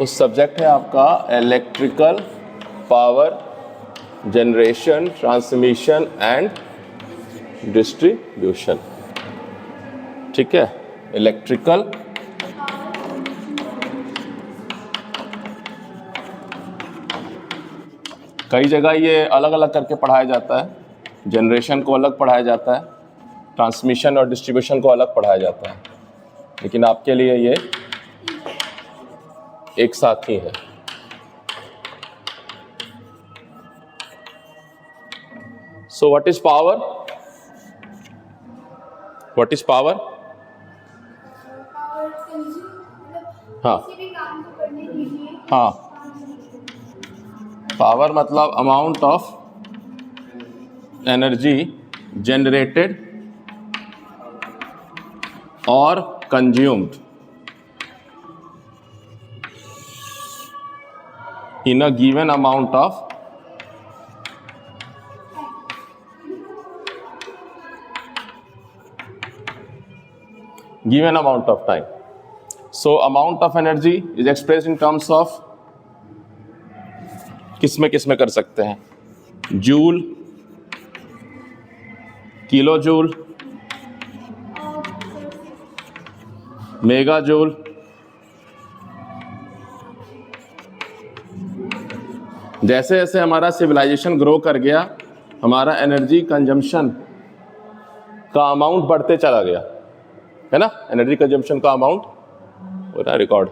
उस सब्जेक्ट है आपका electrical power generation, transmission and distribution. ठीक है, इलेक्ट्रिकल कई जगह ये अलग अलग करके पढ़ाया जाता है। जनरेशन को अलग पढ़ाया जाता है, ट्रांसमिशन और डिस्ट्रीब्यूशन को अलग पढ़ाया जाता है, लेकिन आपके लिए ये एक साथ ही है। So what is power? What is power? हाँ हाँ, पावर मतलब अमाउंट ऑफ एनर्जी जनरेटेड और consumed in a given amount of time. So amount of energy is expressed in terms of किसमें कर सकते हैं? Joule, kilo joule, mega joule, जैसे जैसे हमारा सिविलाइजेशन ग्रो कर गया, हमारा एनर्जी कंजम्पशन का अमाउंट बढ़ते चला गया, है ना? एनर्जी कंजम्पशन का अमाउंट हो रहा रिकॉर्ड,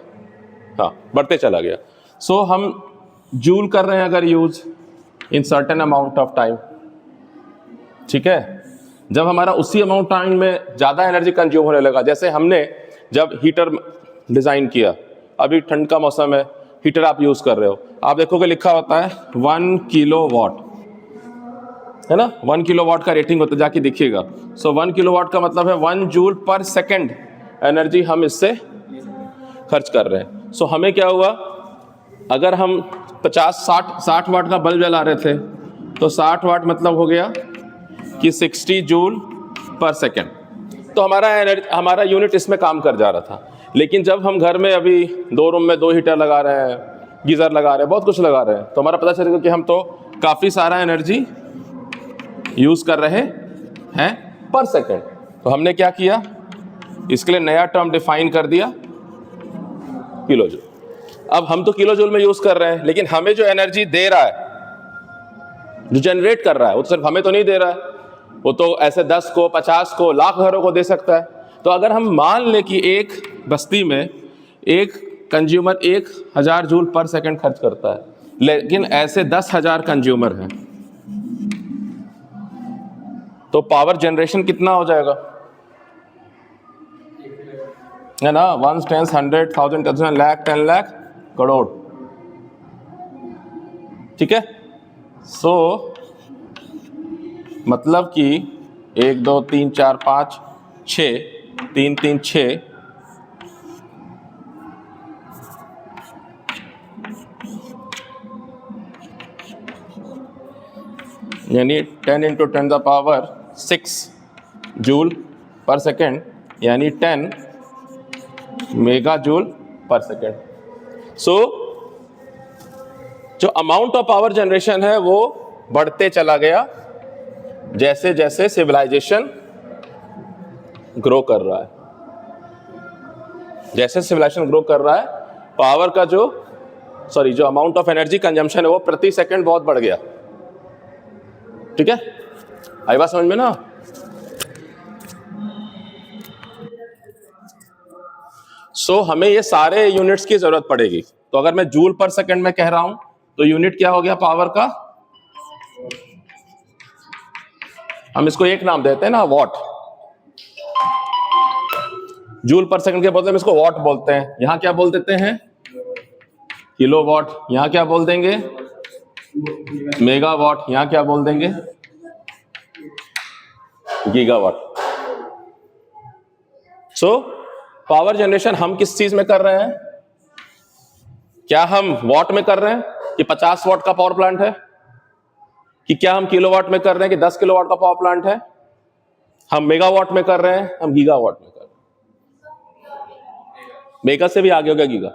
हाँ, बढ़ते चला गया। सो हम जूल कर रहे हैं अगर use in certain amount of time, ठीक है। जब हमारा उसी अमाउंट टाइम में ज़्यादा एनर्जी कंज्यूम होने लगा, जैसे हमने जब हीटर डिज़ाइन किया, अभी ठंड का मौसम है, हीटर आप यूज़ कर रहे हो, आप देखोगे लिखा होता है 1 किलोवाट, है ना? 1 किलोवाट का रेटिंग होता है, जाके देखिएगा। सो 1 किलोवाट का मतलब है 1 जूल पर सेकेंड एनर्जी हम इससे खर्च कर रहे हैं। सो हमें क्या हुआ, अगर हम 50-60 वाट का बल्ब जला रहे थे तो 60 वाट मतलब हो गया कि 60 जूल पर सेकेंड। तो हमारा यूनिट इसमें काम कर जा रहा था। लेकिन जब हम घर में अभी 2 रूम में 2 हीटर लगा रहे हैं, गीज़र लगा रहे हैं, बहुत कुछ लगा रहे हैं, तो हमारा पता चलेगा कि हम तो काफ़ी सारा एनर्जी यूज़ कर रहे हैं पर सेकेंड। तो हमने क्या किया, इसके लिए नया टर्म डिफाइन कर दिया, किलो जूल। अब हम तो किलो जूल में यूज़ कर रहे हैं, लेकिन हमें जो एनर्जी दे रहा है, जो जनरेट कर रहा है, वो तो सिर्फ हमें तो नहीं दे रहा है, वो तो ऐसे 10 को, 50 को, लाख घरों को दे सकता है। तो अगर हम मान लें कि एक बस्ती में एक कंज्यूमर 1000 जूल पर सेकंड खर्च करता है, लेकिन ऐसे 10,000 कंज्यूमर हैं, तो पावर जनरेशन कितना हो जाएगा, है ना? 1, 10, 100, 1000, 10 लाख, 10 लाख, करोड़, ठीक है। सो मतलब कि 1, 2, 3, 4, 5, 6, 3, 3, 6, यानी 10 × 10⁻6 जूल पर सेकेंड, यानी 10 मेगा जूल पर सेकेंड। सो जो अमाउंट ऑफ पावर जनरेशन है वो बढ़ते चला गया जैसे जैसे सिविलाइजेशन ग्रो कर रहा है। जैसे सिविलाइजेशन ग्रो कर रहा है, पावर का जो अमाउंट ऑफ एनर्जी कंजम्पशन है वो प्रति सेकंड बहुत बढ़ गया, ठीक है। आई बात समझ में ना? सो हमें ये सारे यूनिट्स की जरूरत पड़ेगी। तो अगर मैं जूल पर सेकंड में कह रहा हूं तो यूनिट क्या हो गया पावर का, हम इसको एक नाम देते हैं ना, वॉट। जूल पर सेकंड के बदले हम इसको वॉट बोलते हैं। यहां क्या बोल देते हैं, किलो वॉट। यहां क्या बोल देंगे, मेगावाट। यहां क्या बोल देंगे, गीगावाट। सो पावर जनरेशन हम किस चीज में कर रहे हैं, क्या हम वॉट में कर रहे हैं कि 50 वाट का पावर प्लांट है, कि क्या हम किलोवाट में कर रहे हैं कि 10 किलोवाट का पावर प्लांट है, हम मेगावाट में कर रहे हैं, हम गीगावाट में कर रहे हैं। मेगा से भी आगे हो गया गीगा।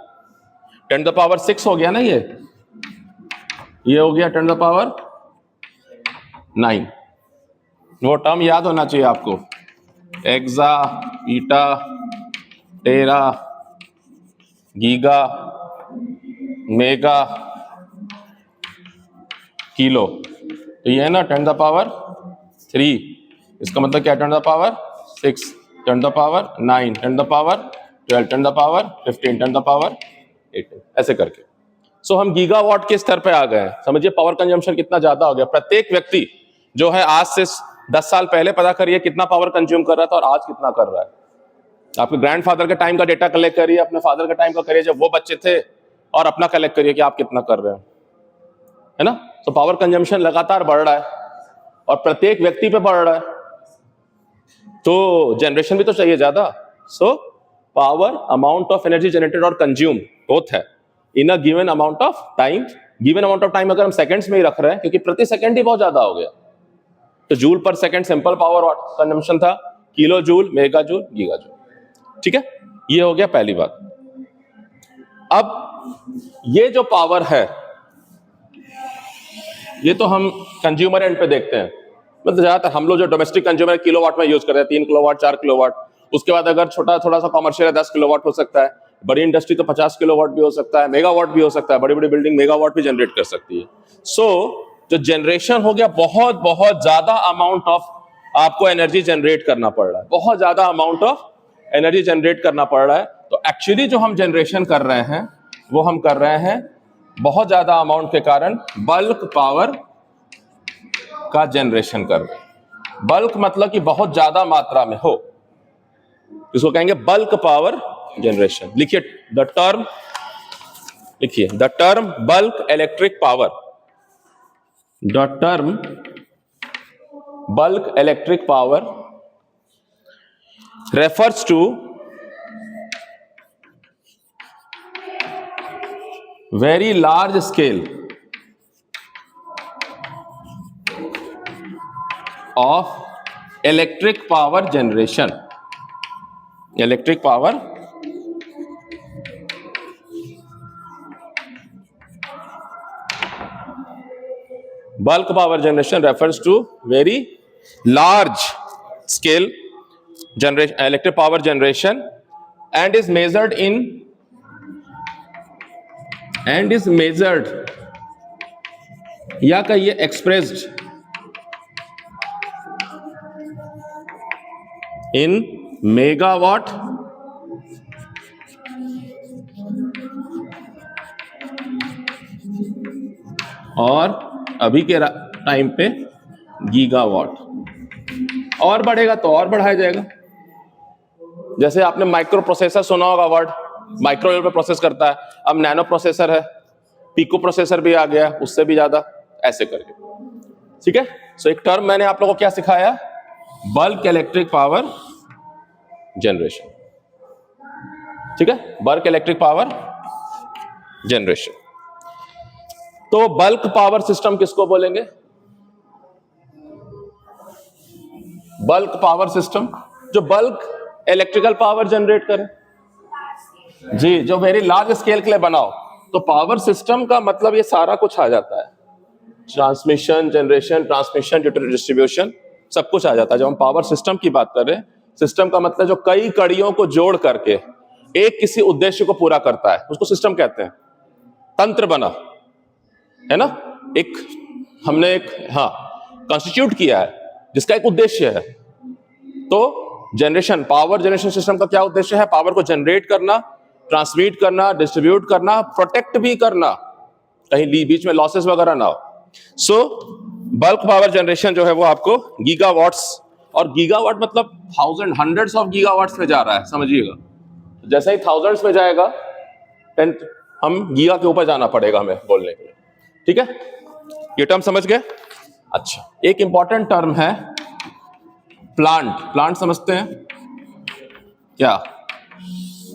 10 टू द पावर 6 हो गया ना, ये हो गया 10 टू द पावर 9। वो टर्म याद होना चाहिए आपको, एक्सा, ईटा, टेरा, गीगा, मेगा, किलो। तो ये है ना 10 टू द पावर 3, इसका मतलब क्या, 10 to the power 6, 10 to the power 9, 10 to the power 12, 10 to the power 15, 10 to the power 18, ऐसे करके। सो हम गीगावाट के स्तर पे आ गए हैं। समझिए पावर कंजम्पशन कितना ज्यादा हो गया। प्रत्येक व्यक्ति जो है आज से 10 साल पहले पता करिए कितना पावर कंज्यूम कर रहा था और आज कितना कर रहा है। आपके ग्रैंडफादर के टाइम का डेटा कलेक्ट करिए, अपने फादर के टाइम का करिए जब वो बच्चे थे, और अपना कलेक्ट करिए कि आप कितना कर रहे हैं, है ना। तो पावर कंजम्पशन लगातार बढ़ रहा है और प्रत्येक व्यक्ति पे बढ़ रहा है, तो जनरेशन भी तो चाहिए ज्यादा। So power amount of energy generated और कंज्यूम बोथ है in a given amount of time. Given amount of time अगर हम सेकंड्स में ही रख रहे हैं, क्योंकि प्रति सेकंड ही बहुत ज्यादा हो गया, तो joule per second simple power consumption था, kilo joule, mega joule, giga joule. ठीक है, ये हो गया पहली बात। अब ये जो पावर है ये तो हम कंज्यूमर एंड पे देखते हैं, मतलब ज्यादातर हम लोग जो डोमेस्टिक कंज्यूमर किलोवाट में यूज करते हैं, 3 किलोवाट, 4 किलोवाट। उसके बाद अगर छोटा थोड़ा सा कॉमर्शियल है 10 किलोवाट हो सकता है, बड़ी इंडस्ट्री तो 50 किलोवाट भी हो सकता है, मेगावाट भी हो सकता है, बड़ी बड़ी बिल्डिंग मेगावाट भी जनरेट कर सकती है। सो जो जनरेशन हो गया, बहुत बहुत ज्यादा अमाउंट ऑफ आपको एनर्जी जनरेट करना पड़ रहा है, बहुत ज्यादा अमाउंट ऑफ एनर्जी जनरेट करना पड़ रहा है। तो एक्चुअली जो हम जनरेशन कर रहे हैं वो हम कर रहे हैं बहुत ज्यादा अमाउंट के कारण बल्क पावर का जनरेशन कर रहे हैं। बल्क मतलब कि बहुत ज्यादा मात्रा में हो, इसको कहेंगे बल्क पावर जनरेशन। लिखिए द टर्म, लिखिए the term bulk electric power, the term bulk electric power refers to very large scale of electric power generation, electric power bulk power generation refers to very large scale generation, electric power generation, and is measured या कहिए expressed in megawatt और अभी के time पे gigawatt, और बढ़ेगा तो और बढ़ाया जाएगा। जैसे आपने माइक्रो प्रोसेसर सुना होगा वर्ड, माइक्रो लेवल पे प्रोसेस करता है, अब नैनो प्रोसेसर है, पिको प्रोसेसर भी आ गया, उससे भी ज्यादा, ऐसे करके। ठीक है, सो एक टर्म मैंने आप लोगों को क्या सिखाया, बल्क इलेक्ट्रिक पावर जनरेशन। ठीक है, बल्क इलेक्ट्रिक पावर जनरेशन। तो बल्क पावर सिस्टम किसको बोलेंगे, बल्क पावर सिस्टम जो बल्क इलेक्ट्रिकल पावर जनरेट करे जी, जो वेरी लार्ज स्केल के लिए बनाओ। तो पावर सिस्टम का मतलब ये सारा कुछ आ जाता है, ट्रांसमिशन, जनरेशन, ट्रांसमिशन, डिस्ट्रीब्यूशन, सब कुछ आ जाता है। जब हम पावर सिस्टम की बात कर रहे हैं, सिस्टम का मतलब जो कई कड़ियों को जोड़ करके एक किसी उद्देश्य को पूरा करता है, उसको सिस्टम कहते हैं। तंत्र बना है ना, एक हमने एक कॉन्स्टिट्यूट किया है जिसका एक उद्देश्य है। तो जनरेशन, पावर जनरेशन सिस्टम का क्या उद्देश्य है, पावर को जनरेट करना, ट्रांसमिट करना, डिस्ट्रीब्यूट करना, प्रोटेक्ट भी करना, कहीं बीच में लॉसेस वगैरह ना हो। सो बल्क पावर जनरेशन जो है वो आपको गीगावाट्स, और गीगावाट मतलब थाउजेंड, हंड्रेड्स ऑफ गीगावाट्स में जा रहा है, समझिएगा। जैसे ही थाउजेंड्स में जाएगा, हम गीगा के ऊपर जाना पड़ेगा हमें बोलने के लिए। ठीक है, ये टर्म समझ गए। अच्छा, एक इंपॉर्टेंट टर्म है प्लांट। प्लांट समझते हैं क्या,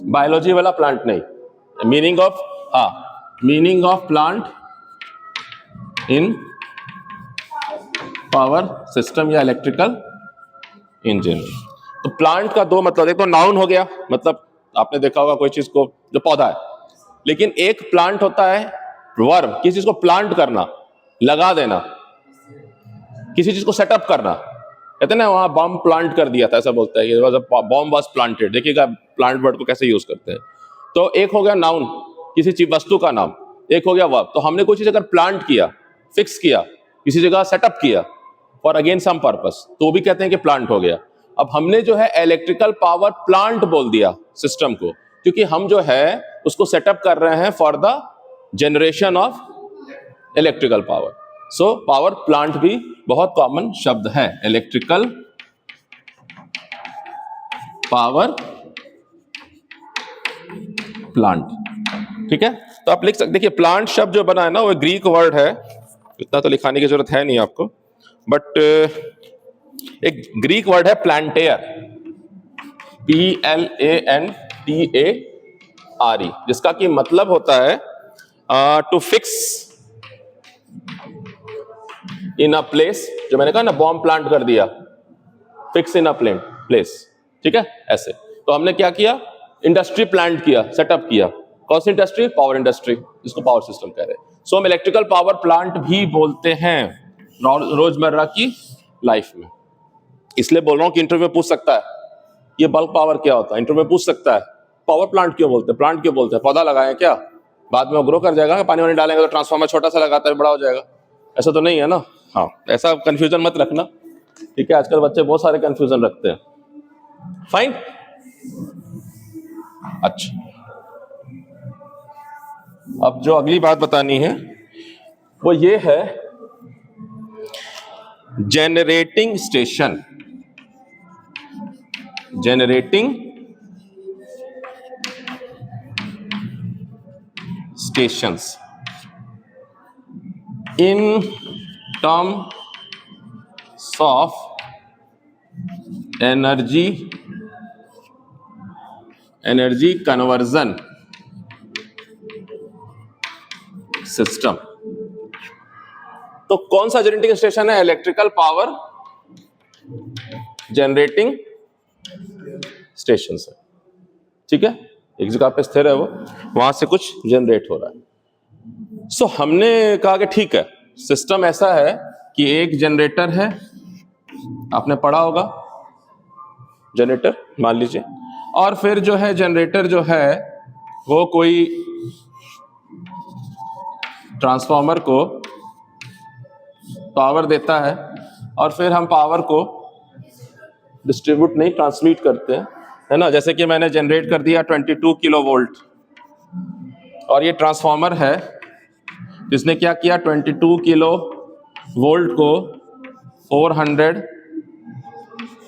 बायोलॉजी वाला प्लांट नहीं, meaning of plant in power system या इलेक्ट्रिकल इंजीनियरिंग। तो प्लांट का दो मतलब, एक तो नाउन हो गया, मतलब आपने देखा होगा कोई चीज को, जो पौधा है, लेकिन एक प्लांट होता है वर्ब, किसी चीज को प्लांट करना, लगा देना, किसी चीज को सेटअप करना। कहते हैं ना वहां बॉम्ब प्लांट कर दिया था, ऐसा बोलता है, बॉम्ब वाज प्लांटेड। देखिएगा प्लांट वर्ड को कैसे यूज करते हैं। तो एक हो गया नाउन, किसी चीज वस्तु का नाम, एक हो गया वर्ब। तो हमने कोई चीज अगर प्लांट किया, फिक्स किया, किसी जगह सेटअप किया फॉर अगेन सम पर्पस, तो वो भी कहते हैं कि प्लांट हो गया। अब हमने जो है इलेक्ट्रिकल पावर प्लांट बोल दिया सिस्टम को, क्योंकि हम जो है उसको सेटअप कर रहे हैं for the generation of electrical power. So power plant भी बहुत कॉमन शब्द है, इलेक्ट्रिकल पावर प्लांट। ठीक है, तो आप लिख सकते, देखिए प्लांट शब्द जो बना है ना वो ग्रीक वर्ड है, इतना तो लिखाने की जरूरत है नहीं आपको, बट एक ग्रीक वर्ड है प्लांटेयर, PLANTARE, जिसका की मतलब होता है to fix in a place. जो मैंने कहा ना बॉम्ब प्लांट कर दिया, फिक्स इन अ प्लेस। ठीक है, ऐसे। तो हमने क्या किया, इंडस्ट्री प्लांट किया, सेटअप किया। कौन सी इंडस्ट्री? पावर इंडस्ट्री, जिसको पावर सिस्टम कह रहे हैं। सो हम इलेक्ट्रिकल पावर प्लांट भी बोलते हैं रोजमर्रा की लाइफ में। इसलिए बोल रहा हूं कि इंटरव्यू में पूछ सकता है ये बल्क पावर क्या होता है, इंटरव्यू में पूछ सकता है पावर प्लांट क्यों बोलते हैं, प्लांट क्यों बोलते हैं, पौधा लगाए क्या, बाद में वो ग्रो कर जाएगा, पानी वानी डालेंगे तो ट्रांसफार्मर छोटा सा लगाता है बड़ा हो जाएगा, ऐसा तो नहीं है ना। हाँ, ऐसा कंफ्यूजन मत रखना, ठीक है। आजकल बच्चे बहुत सारे कंफ्यूजन रखते हैं। फाइन, अच्छा। अब जो अगली बात बतानी है वो ये है generating station. Generating stations in terms of energy conversion system. तो कौन सा जनरेटिंग स्टेशन है? इलेक्ट्रिकल पावर जनरेटिंग स्टेशन है। ठीक है, एक जगह पे स्थिर है वो, वहां से कुछ जनरेट हो रहा है। सो हमने कहा कि ठीक है, सिस्टम ऐसा है कि एक जनरेटर है, आपने पढ़ा होगा जनरेटर मान लीजिए, और फिर जो है जनरेटर जो है वो कोई ट्रांसफार्मर को पावर देता है, और फिर हम पावर को डिस्ट्रीब्यूट नहीं ट्रांसमिट करते हैं, है ना। जैसे कि मैंने जनरेट कर दिया 22 किलो वोल्ट, और ये ट्रांसफार्मर है जिसने क्या किया, 22 किलो वोल्ट को 400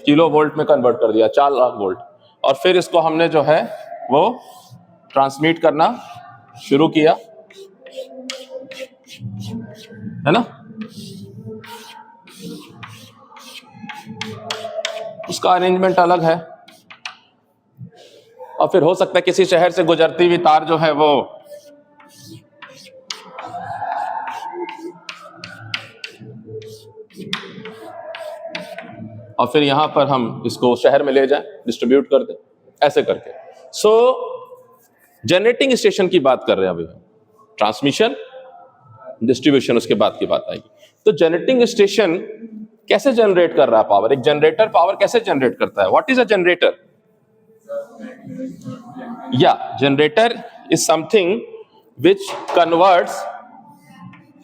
किलो वोल्ट में कन्वर्ट कर दिया, 4 लाख वोल्ट। और फिर इसको हमने जो है वो ट्रांसमिट करना शुरू किया, है ना। उसका अरेंजमेंट अलग है, और फिर हो सकता है किसी शहर से गुजरती हुई तार जो है वो और फिर यहां पर हम इसको शहर में ले जाएं, डिस्ट्रीब्यूट कर दें, ऐसे करके। सो जनरेटिंग स्टेशन की बात कर रहे हैं अभी, ट्रांसमिशन डिस्ट्रीब्यूशन उसके बाद की बात आएगी। तो जनरेटिंग स्टेशन कैसे जनरेट कर रहा है पावर? एक जनरेटर पावर कैसे जनरेट करता है? What is a generator? या generator is something which converts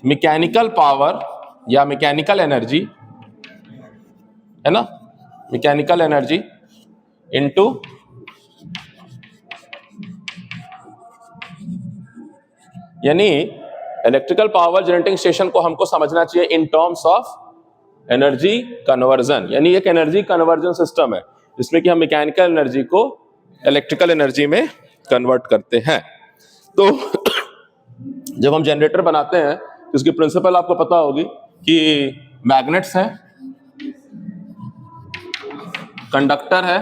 mechanical power या मैकेनिकल एनर्जी, है ना, मैकेनिकल एनर्जी इनटू यानी इलेक्ट्रिकल पावर जनरेटिंग स्टेशन को हमको समझना चाहिए in terms of energy conversion. यानी एक एनर्जी कन्वर्जन सिस्टम है जिसमें कि हम मैकेनिकल एनर्जी को इलेक्ट्रिकल एनर्जी में कन्वर्ट करते हैं। तो जब हम जनरेटर बनाते हैं तो इसकी प्रिंसिपल आपको पता होगी कि मैग्नेट्स हैं, कंडक्टर है,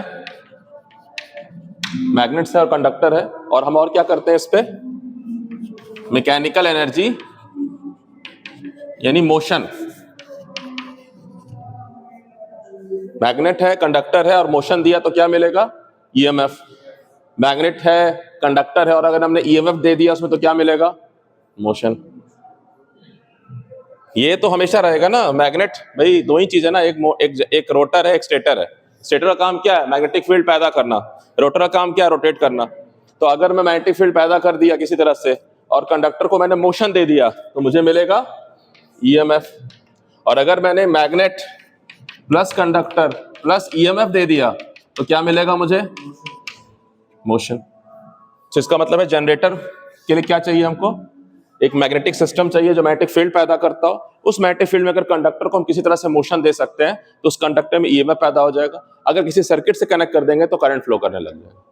मैग्नेट्स है और कंडक्टर है, और हम और क्या करते हैं इस पे? मैकेनिकल एनर्जी यानी मोशन। मैग्नेट है, कंडक्टर है और मोशन दिया तो क्या मिलेगा? ईएमएफ। मैग्नेट है, कंडक्टर है और अगर हमने ईएमएफ दे दिया उसमें तो क्या मिलेगा? मोशन। ये तो हमेशा रहेगा ना। मैग्नेट भाई दो ही चीज है ना, एक रोटर है, एक स्टेटर है। स्टेटर का काम क्या है? मैग्नेटिक फील्ड पैदा करना। रोटर का काम क्या है? रोटेट करना। तो अगर मैं मैग्नेटिक फील्ड पैदा कर दिया किसी तरह से और कंडक्टर को मैंने मोशन दे दिया तो मुझे मिलेगा ईएमएफ। और अगर मैंने magnet plus conductor plus EMF दे दिया तो क्या मिलेगा मुझे? मोशन। तो इसका मतलब है जनरेटर के लिए क्या चाहिए हमको? एक मैग्नेटिक सिस्टम चाहिए जो मैग्नेटिक फील्ड पैदा करता हो। उस मैग्नेटिक फील्ड में अगर कंडक्टर को हम किसी तरह से मोशन दे सकते हैं तो उस कंडक्टर में ईएमएफ पैदा हो जाएगा। अगर किसी सर्किट से कनेक्ट कर देंगे तो करंट फ्लो करने लग जाएगा।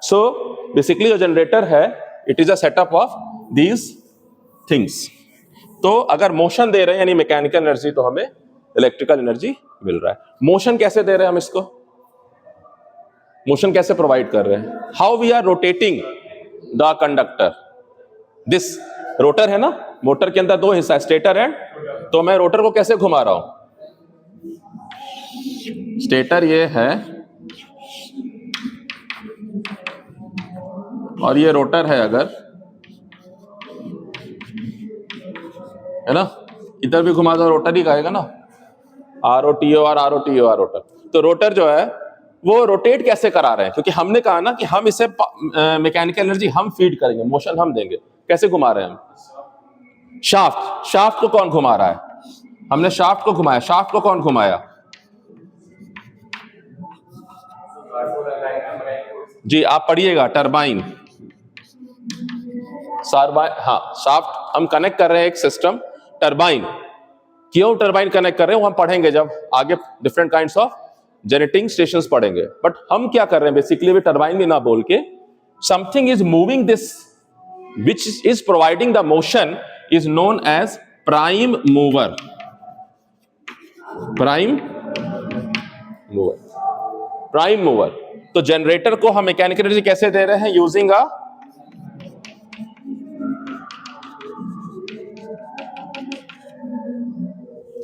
सो बेसिकली जो जनरेटर है it is a setup of these things. तो अगर मोशन दे रहे हैं यानी मैकेनिकल एनर्जी तो हमें इलेक्ट्रिकल एनर्जी मिल रहा है। मोशन कैसे दे रहे हैं हम इसको? मोशन कैसे प्रोवाइड कर रहे हैं? How we are rotating the conductor. This rotor है ना, मोटर के अंदर दो हिस्सा है, स्टेटर एंड, तो मैं रोटर को कैसे घुमा रहा हूं? स्टेटर ये है और ये रोटर है, अगर है ना, इधर भी घुमा दो रोटर ही कहेगा ना, ROTOR ROTOR रोटर। तो रोटर जो है वो रोटेट कैसे करा रहे हैं? क्योंकि हमने कहा ना कि हम इसे मैकेनिकल एनर्जी हम फीड करेंगे, मोशन हम देंगे। कैसे घुमा रहे हैं हम? शाफ्ट। शाफ्ट को कौन घुमा रहा है? हमने शाफ्ट को घुमाया। शाफ्ट को कौन घुमाया? जी आप पढ़िएगा, टरबाइन। हाँ, शाफ्ट हम कनेक्ट कर रहे हैं एक सिस्टम टरबाइन। क्यों टरबाइन कनेक्ट कर रहे हैं वो हम पढ़ेंगे जब आगे different kinds of generating stations पढ़ेंगे। बट हम क्या कर रहे हैं बेसिकली, भी टरबाइन भी ना बोल के, something is moving this which is providing the motion is known as prime mover. Prime mover. Prime mover. तो जनरेटर को हम मैकेनिकल एनर्जी कैसे दे रहे हैं? यूजिंग अ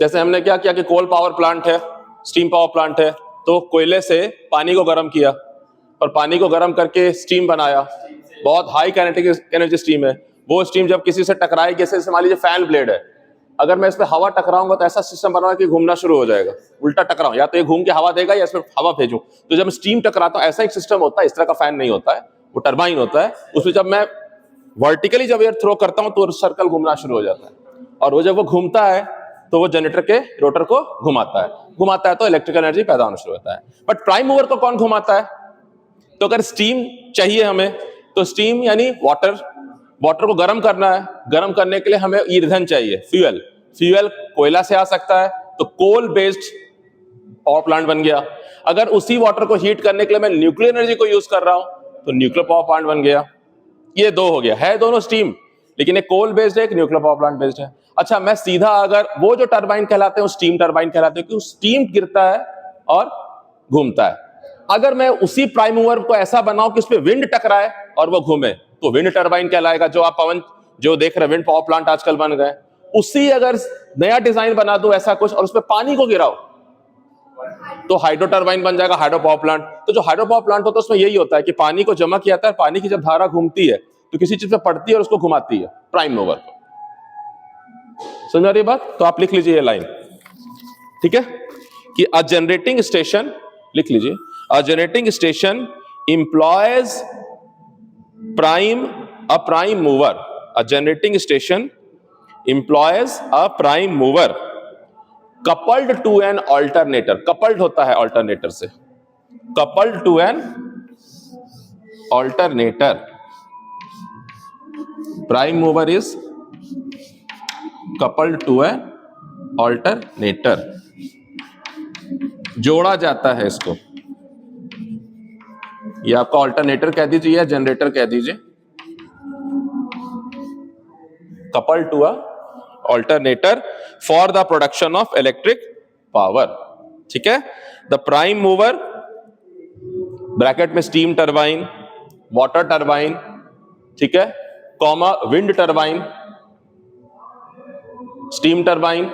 जैसे हमने क्या किया कि कोल पावर प्लांट है, स्टीम पावर प्लांट है, तो कोयले से पानी को गर्म किया और पानी को गर्म करके स्टीम बनाया। बहुत हाई काइनेटिक एनर्जी स्टीम है। वो स्टीम जब किसी से टकराएगी, जैसे मान लीजिए फैन ब्लेड है, अगर मैं इस पे हवा टकराऊंगा तो ऐसा सिस्टम बना कि घूमना शुरू हो जाएगा। उल्टा टकराऊं, या तो ये घूम के हवा देगा या इसमें हवा भेजूं। तो जब स्टीम टकराता हूं ऐसा एक सिस्टम होता है। इस तरह का फैन नहीं होता है, वो टरबाइन होता है। उसमें जब मैं वर्टिकली जब एयर थ्रो करता हूं तो सर्कल घूमना शुरू हो जाता है, और वो जब वो घूमता है तो वो जनरेटर के रोटर को घुमाता है तो इलेक्ट्रिकल एनर्जी पैदा होना शुरू होता है। बट प्राइम मूवर को कौन घुमाता है? तो अगर स्टीम चाहिए हमें तो स्टीम यानी वाटर को गर्म करना है। गर्म करने के लिए हमें ईंधन चाहिए, फ्यूल कोयला से आ सकता है, तो कोल बेस्ड पावर प्लांट बन गया। अगर उसी वाटर को हीट करने के लिए मैं न्यूक्लियर एनर्जी को यूज कर रहा हूं तो न्यूक्लियर पावर प्लांट बन गया। ये दो हो गया, है दोनों स्टीम, लेकिन एक कोल बेस्ड है, एक न्यूक्लियर पावर प्लांट बेस्ड है। अच्छा, मैं सीधा अगर वो जो टरबाइन कहलाते हैं स्टीम टरबाइन कहलाते हैं, क्योंकि स्टीम गिरता है और घूमता है। अगर मैं उसी प्राइम मूवर को ऐसा बनाऊं कि उस पर विंड टकराए और वो घूमे तो विंड टरबाइन कहलाएगा। जो आप पवन जो देख रहे हैं, विंड पावर प्लांट आजकल बन गए, उसी अगर नया डिजाइन बना दूं ऐसा कुछ और उसमें पानी को गिराओ तो हाइड्रो टरबाइन बन जाएगा, हाइड्रो पावर प्लांट। तो जो हाइड्रो पावर प्लांट होता है उसमें यही होता है कि पानी को जमा किया जाता है, पानी की जब धारा घूमती है तो किसी चीज पे पड़ती है और उसको घुमाती है, प्राइम मूवर को। समझ रही बात? तो आप लिख लीजिए ये लाइन, ठीक है, कि अ जनरेटिंग स्टेशन, लिख लीजिए, a generating station employs a prime mover. A generating station employs a prime mover coupled to an alternator. coupled होता है alternator से, coupled to an alternator. Prime mover is coupled to an alternator. जोड़ा जाता है इसको। ये आपका alternator कह दीजिए या जनरेटर कह दीजिए, couple to a alternator for the production of electric power. ठीक है, द प्राइम मूवर ब्रैकेट में स्टीम टरबाइन, वाटर टरबाइन, ठीक है, comma wind turbine, steam turbine,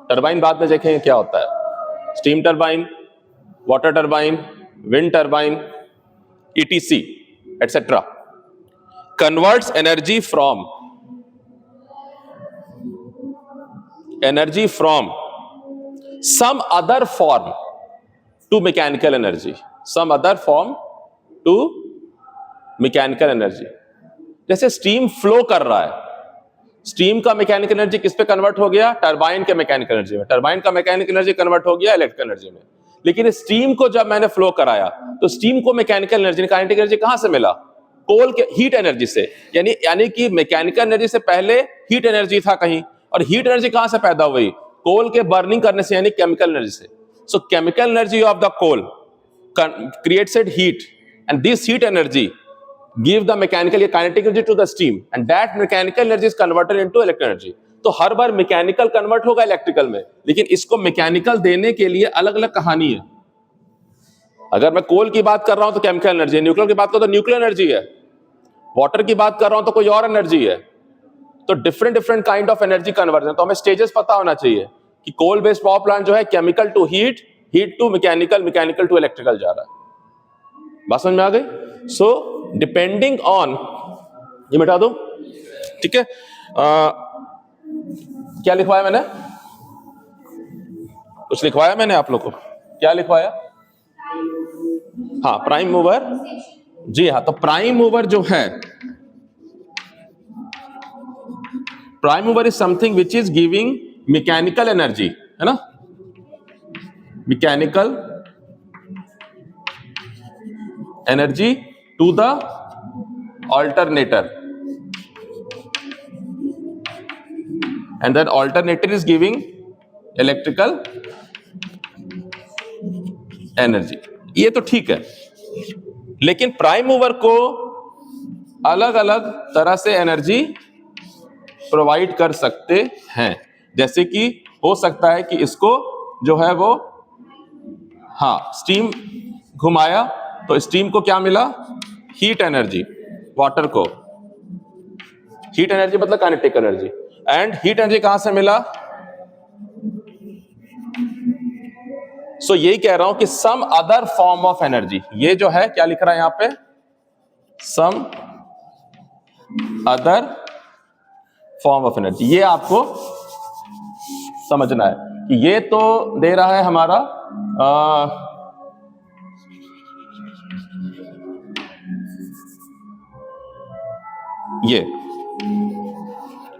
turbine बाद में देखेंगे क्या होता है, steam turbine, water turbine, wind turbine, etc etc, converts energy from some other form to mechanical energy, some other form to mechanical energy. जैसे steam flow कर रहा है, स्टीम का मैकेनिकल एनर्जी किस पे कन्वर्ट हो गया? टरबाइन के मैकेनिकल एनर्जी में। टरबाइन का मैकेनिकल एनर्जी कन्वर्ट हो गया इलेक्ट्रिकल एनर्जी में। लेकिन स्टीम को जब मैंने फ्लो कराया तो स्टीम को मैकेनिकल एनर्जी, काइनेटिक एनर्जी कहां से मिला? कोल के हीट एनर्जी से। यानी कि मैकेनिकल एनर्जी से पहले हीट एनर्जी था कहीं, और हीट एनर्जी कहां से पैदा हुई? कोल के बर्निंग करने से, यानी केमिकल एनर्जी से। So chemical energy of the coal creates heat, and this heat energy give the mechanical kinetic energy to the steam, and that mechanical energy is converted into electrical energy. तो हर बार mechanical convert होगा electrical में, लेकिन इसको mechanical देने के लिए अलग अलग कहानी है। अगर मैं कोल की बात कर रहा हूं तो केमिकल एनर्जी है, न्यूक्लियर की बात करूं तो न्यूक्लियर एनर्जी है, वाटर की बात कर रहा हूं तो कोई और एनर्जी है। तो different kind of energy conversion. तो हमें स्टेजेस पता होना चाहिए कि कोल बेस्ड पावर प्लांट जो है chemical to heat, heat to mechanical, mechanical to electrical जा रहा है। बात समझ में आ गई? सो डिपेंडिंग ऑन, ये मिटा दो, ठीक है। क्या लिखवाया मैंने? कुछ लिखवाया मैंने आप लोग को? क्या लिखवाया? हाँ, प्राइम मूवर। जी हाँ, तो प्राइम मूवर जो है, prime mover is something which is giving mechanical energy, है ना? Mechanical energy to the alternator, and then alternator is giving electrical energy. ये तो ठीक है, लेकिन प्राइम मूवर को अलग अलग तरह से एनर्जी प्रोवाइड कर सकते हैं। जैसे कि हो सकता है कि इसको जो है वो, हाँ, स्टीम घुमाया तो स्टीम को क्या मिला? Heat energy. वाटर को हीट एनर्जी मतलब kinetic energy, and heat energy कहां से मिला? सो यही कह रहा हूं कि some other form of energy. ये जो है क्या लिख रहा है यहां पे? Some other form of energy. ये आपको समझना है कि ये तो दे रहा है हमारा ये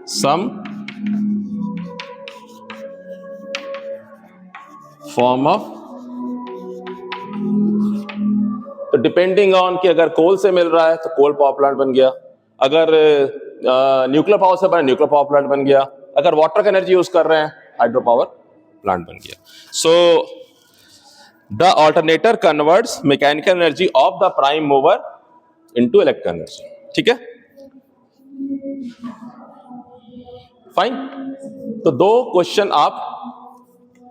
सम फॉर्म ऑफ, तो डिपेंडिंग ऑन कि अगर कोल से मिल रहा है तो कोल पावर प्लांट बन गया, अगर न्यूक्लियर पावर से बना न्यूक्लियर पावर प्लांट बन गया, अगर वाटर का एनर्जी यूज कर रहे हैं हाइड्रो पावर प्लांट बन गया। So the alternator converts mechanical energy of the prime mover into electrical energy. ठीक है, फाइन। तो दो क्वेश्चन आप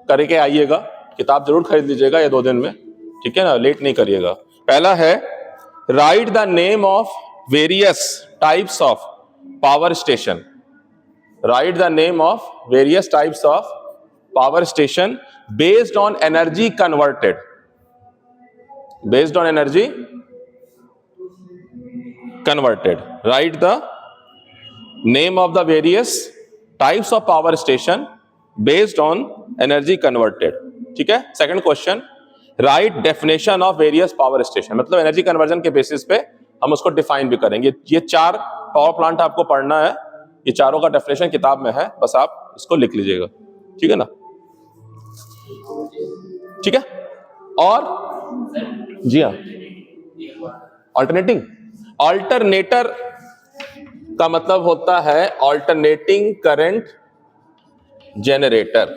करके आइएगा, किताब जरूर खरीद लीजिएगा ये 2 दिन में, ठीक है ना, लेट नहीं करिएगा। पहला है right the name of various types of power station. Right the name of various types of power station based on energy converted, based on energy converted. Right the name of the various types of power station based on energy converted। ठीक है। Second question, right definition of various power station, मतलब energy conversion के basis पे हम उसको define भी करेंगे। ये 4 पावर प्लांट आपको पढ़ना है, ये चारों का डेफिनेशन किताब में है, बस आप इसको लिख लीजिएगा, ठीक है ना। ठीक है, और जी हाँ, अल्टरनेटर का मतलब होता है ऑल्टरनेटिंग करंट जनरेटर।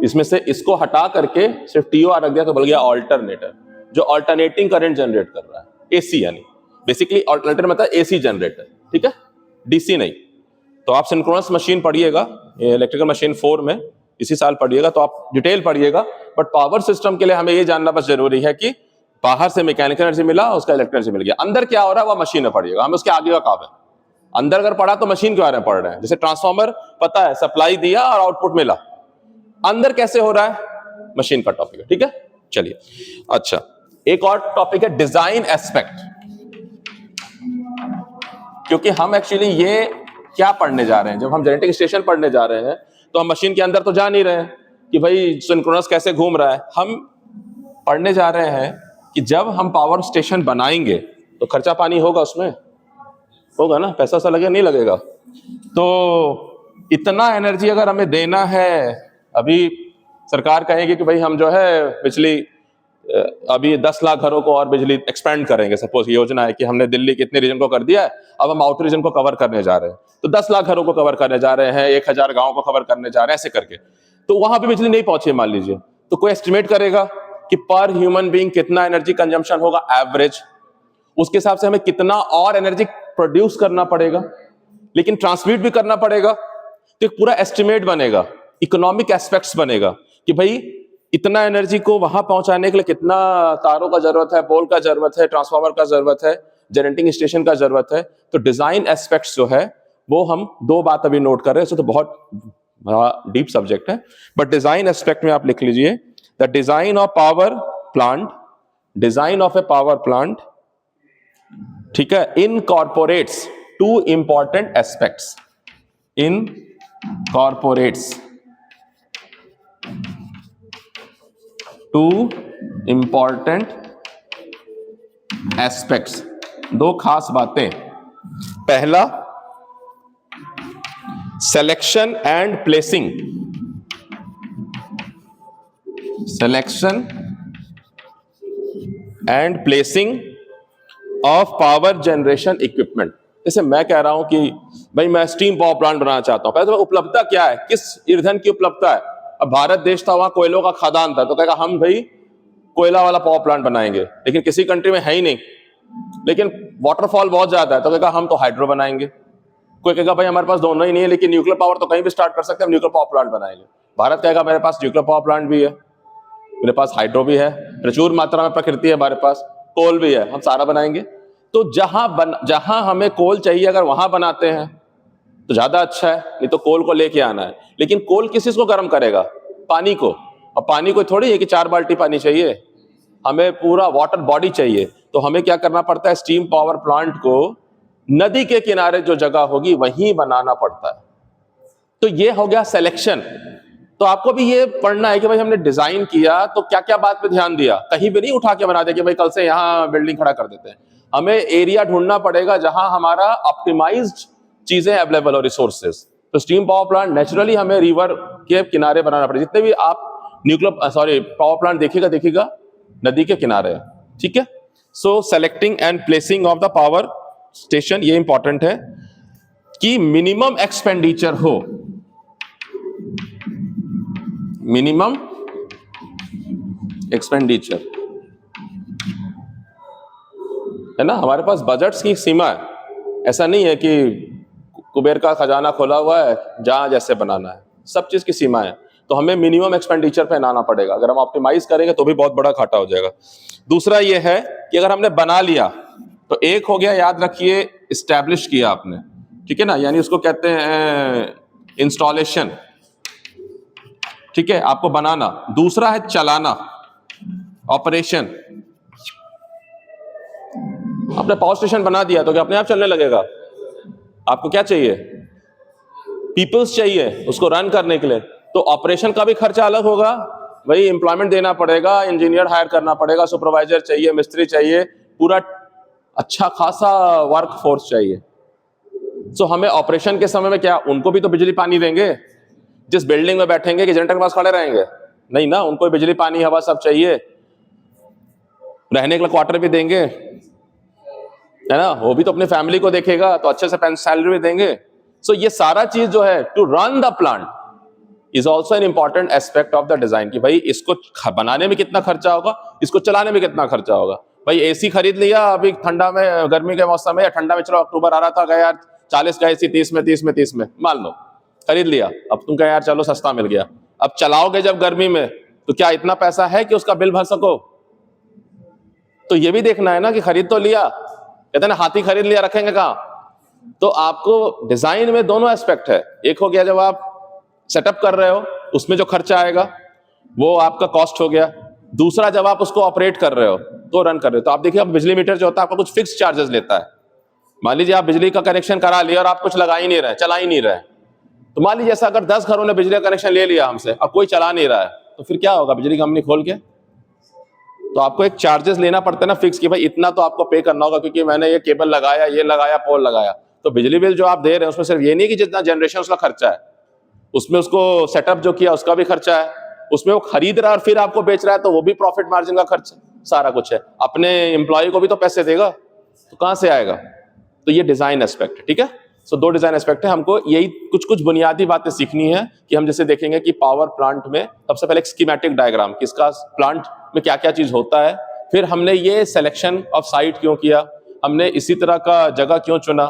इसमें से इसको हटा करके सिर्फ TOR रख दिया तो बन गया ऑल्टरनेटर, जो ऑल्टरनेटिंग करंट जनरेट कर रहा है, AC, यानी बेसिकली ऑल्टरनेटर मतलब AC जनरेटर, ठीक है, DC नहीं। तो आप सिंक्रोनस मशीन पढ़िएगा, इलेक्ट्रिकल मशीन 4 में इसी साल पढ़िएगा, तो आप डिटेल पढ़िएगा। बट पावर सिस्टम के लिए हमें ये जानना बस जरूरी है कि बाहर से मैकेनिकल एनर्जी मिला, उसका इलेक्ट्रिकल एनर्जी मिल गया, अंदर क्या हो रहा है वो मशीन में पढ़िएगा, हमें उसके आगे का काम है। अंदर अगर पढ़ा तो मशीन के बारे में पढ़ रहे हैं। जैसे ट्रांसफार्मर पता है, सप्लाई दिया और आउटपुट मिला, अंदर कैसे हो रहा है मशीन का टॉपिक है, ठीक है। चलिए, अच्छा, एक और टॉपिक है डिजाइन एस्पेक्ट, क्योंकि हम एक्चुअली ये क्या पढ़ने जा रहे हैं, जब हम जेनेटिक स्टेशन पढ़ने जा रहे हैं तो हम मशीन के अंदर तो जा नहीं रहे हैं कि भाई सिंक्रोनस कैसे घूम रहा है, हम पढ़ने जा रहे हैं कि जब हम पावर स्टेशन बनाएंगे तो खर्चा पानी होगा, उसमें होगा ना, पैसा सा लगे नहीं लगेगा। तो इतना एनर्जी अगर हमें देना है, अभी सरकार कहेगी कि भाई हम जो है बिजली अभी 10 लाख घरों को और बिजली एक्सपेंड करेंगे, सपोज योजना है कि हमने दिल्ली के इतने रीजन को कर दिया है, अब हम आउटर रीजन को कवर करने जा रहे हैं, तो 10 लाख घरों को कवर करने जा रहे हैं, 1000 गांव को कवर करने जा रहे हैं, ऐसे करके। तो वहां भी बिजली नहीं पहुंची मान लीजिए, तो कोई एस्टिमेट करेगा कि पर ह्यूमन बीइंग कितना एनर्जी कंजम्पशन होगा एवरेज, उसके हिसाब से हमें कितना और एनर्जी प्रोड्यूस करना पड़ेगा, लेकिन ट्रांसमिट भी करना पड़ेगा। तो एक पूरा एस्टिमेट बनेगा, इकोनॉमिक एस्पेक्ट्स बनेगा कि भाई इतना एनर्जी को वहां पहुंचाने के लिए कितना तारों का जरूरत है, पोल का जरूरत है, ट्रांसफार्मर का जरूरत है, जनरेटिंग स्टेशन का जरूरत है। तो डिजाइन एस्पेक्ट्स जो है वो हम 2 बात अभी नोट कर रहे हैं, तो बहुत डीप सब्जेक्ट है, बट डिजाइन एस्पेक्ट में आप लिख लीजिए the design of power plant, design of A power plant, ठीक है, incorporates 2 important aspects, incorporates 2 important aspects, 2 खास बातें। पहला selection and placing, selection and placing of power generation equipment. जैसे मैं कह रहा हूं कि भाई मैं स्टीम पावर प्लांट बनाना चाहता हूं, पहले तो उपलब्धता क्या है, किस ईंधन की उपलब्धता है। अब भारत देश था, वहां कोयलों का खदान था, तो कहेगा हम भाई कोयला वाला पावर प्लांट बनाएंगे, लेकिन किसी कंट्री में है ही नहीं, लेकिन वाटरफॉल बहुत ज्यादा है, तो कहेगा हम तो हाइड्रो बनाएंगे। कोई कहेगा भाई हमारे पास दोनों ही नहीं है, लेकिन न्यूक्लियर पावर तो कहीं भी स्टार्ट कर सकते हैं, हम न्यूक्लियर पावर प्लांट बनाएंगे। भारत कहेगा मेरे पास न्यूक्लियर पावर प्लांट भी है, मेरे पास हाइड्रो भी है, प्रचुर मात्रा में प्रकृति है, हमारे पास कोल भी है, हम सारा बनाएंगे। तो जहां हमें कोल चाहिए अगर वहां बनाते हैं तो ज्यादा अच्छा है, नहीं तो कोल को लेके आना है। लेकिन कोल किस चीज को गर्म करेगा, पानी को, और पानी को थोड़ी है कि 4 बाल्टी पानी चाहिए, हमें पूरा वाटर बॉडी चाहिए। तो हमें क्या करना पड़ता है, स्टीम पावर प्लांट को नदी के किनारे जो जगह होगी वहीं बनाना पड़ता है। तो ये हो गया सिलेक्शन। तो आपको भी ये पढ़ना है कि भाई हमने डिजाइन किया तो क्या क्या बात पे ध्यान दिया, कहीं भी नहीं उठा के बना दे कि भाई कल से यहां बिल्डिंग खड़ा कर देते हैं। हमें एरिया ढूंढना पड़ेगा जहां हमारा ऑप्टिमाइज्ड चीजें अवेलेबल हो, रिसोर्सेज। तो स्टीम पावर प्लांट नेचुरली हमें रिवर के किनारे बनाना पड़ेगा। जितने भी आप पावर प्लांट देखिएगा नदी के किनारे, ठीक है। So selecting and placing of the power station, ये इंपॉर्टेंट है कि मिनिमम एक्सपेंडिचर हो, मिनिमम एक्सपेंडिचर है ना। हमारे पास बजट्स की सीमा है, ऐसा नहीं है कि कुबेर का खजाना खोला हुआ है जहां जैसे बनाना है, सब चीज की सीमा है। तो हमें मिनिमम एक्सपेंडिचर पे आना पड़ेगा, अगर हम ऑप्टिमाइज करेंगे तो भी बहुत बड़ा घाटा हो जाएगा। दूसरा ये है कि अगर हमने बना लिया तो एक हो गया, याद रखिए, इस्टेब्लिश किया आपने, ठीक है ना, यानी उसको कहते हैं इंस्टॉलेशन, ठीक है, आपको बनाना। दूसरा है चलाना, ऑपरेशन। आपने पावर स्टेशन बना दिया तो क्या अपने आप चलने लगेगा? आपको क्या चाहिए? पीपल्स चाहिए उसको रन करने के लिए। तो ऑपरेशन का भी खर्चा अलग होगा, वही एम्प्लॉयमेंट देना पड़ेगा, इंजीनियर हायर करना पड़ेगा, सुपरवाइजर चाहिए, मिस्त्री चाहिए, पूरा अच्छा खासा वर्क फोर्स चाहिए। सो हमें ऑपरेशन के समय में क्या, उनको भी तो बिजली पानी देंगे? जिस बिल्डिंग में बैठेंगे कि जनरेटर के पास खड़े रहेंगे? नहीं ना, उनको बिजली पानी हवा सब चाहिए, रहने के लिए क्वार्टर भी देंगे, है ना, वो भी तो अपनी फैमिली को देखेगा, तो अच्छे से सैलरी भी देंगे। सो ये सारा चीज जो है, to run the plant is also an important aspect of the design, कि भाई इसको बनाने में कितना खर्चा होगा, इसको चलाने में कितना खर्चा होगा। भाई एसी खरीद लिया अभी ठंडा में, गर्मी के मौसम में, या ठंडा में, चलो अक्टूबर आ रहा था, गया यार 40 का एसी 30 में मान लो खरीद लिया, अब तुम कह यार चलो सस्ता मिल गया, अब चलाओगे जब गर्मी में तो क्या इतना पैसा है कि उसका बिल भर सको? तो ये भी देखना है ना कि खरीद तो लिया, कहते ना हाथी खरीद लिया रखेंगे कहां। तो आपको डिजाइन में दोनों एस्पेक्ट है, एक हो गया जब आप सेटअप कर रहे हो उसमें जो खर्चा आएगा वो आपका कॉस्ट हो गया, दूसरा, जब आप उसको ऑपरेट कर रहे हो तो रन कर रहे हो, तो आप देखिए, अब बिजली मीटर जो होता है आपका कुछ फिक्स चार्जेस लेता है। मान लीजिए आप बिजली का कनेक्शन करा लिया और आप कुछ लगा ही नहीं रहे, चला ही नहीं रहे, तो मान लीजिए ऐसा अगर 10 घरों ने बिजली का कनेक्शन ले लिया हमसे, अब कोई चला नहीं रहा है, तो फिर क्या होगा? बिजली कंपनी खोल के तो आपको एक चार्जेस लेना पड़ता है ना फिक्स, कि भाई इतना तो आपको पे करना होगा क्योंकि मैंने ये केबल लगाया, ये लगाया, पोल लगाया। तो बिजली बिल जो आप दे रहे हैं उसमें सिर्फ ये नहीं कि जितना जनरेशन उसका खर्चा है, उसमें उसको सेटअप जो किया उसका भी खर्चा है, उसमें वो खरीद रहा है और फिर आपको बेच रहा है तो वो भी प्रॉफिट मार्जिन का खर्चा, सारा कुछ है। अपने एम्प्लॉय को भी तो पैसे देगा, तो कहां से आएगा? तो ये डिजाइन एस्पेक्ट है, ठीक है। सो दो डिजाइन एस्पेक्ट है, हमको यही कुछ कुछ बुनियादी बातें सीखनी है कि हम जैसे देखेंगे कि पावर प्लांट में सबसे पहले एक स्कीमेटिक डायग्राम, किसका प्लांट में क्या क्या चीज होता है, फिर हमने ये सिलेक्शन ऑफ साइट क्यों किया, हमने इसी तरह का जगह क्यों चुना,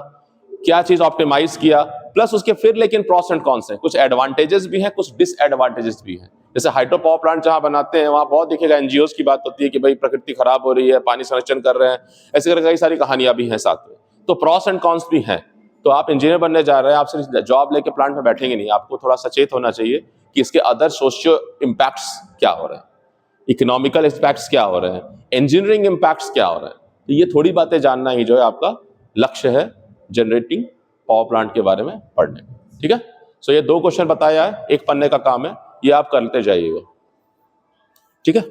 क्या चीज ऑप्टिमाइज किया, प्लस उसके फिर लेकिन प्रॉस एंड कॉन्स हैं, कुछ एडवांटेजेस भी हैं, कुछ डिसएडवांटेजेस भी हैं। जैसे हाइड्रो पावर प्लांट जहां बनाते हैं वहां बहुत देखिएगा एनजीओस की बात होती है कि भाई प्रकृति खराब हो रही है, पानी संरक्षण कर रहे हैं, ऐसे करके कई सारी कहानियां भी हैं साथ में। तो प्रॉस एंड कॉन्स भी हैं। तो आप इंजीनियर बनने जा रहे हैं, आप सिर्फ जॉब लेके प्लांट में बैठेंगे नहीं, आपको थोड़ा सचेत होना चाहिए कि इसके अदर सोशियो इम्पैक्ट्स क्या हो रहे हैं, इकोनॉमिकल इम्पैक्ट्स क्या हो रहे हैं, इंजीनियरिंग इम्पैक्ट्स क्या हो रहे हैं। तो ये थोड़ी बातें जानना ही जो है आपका लक्ष्य है जनरेटिंग पावर प्लांट के बारे में पढ़ने, ठीक है। सो ये 2 क्वेश्चन बताया है, एक पन्ने का काम है, ये आप करते जाइएगा, ठीक है।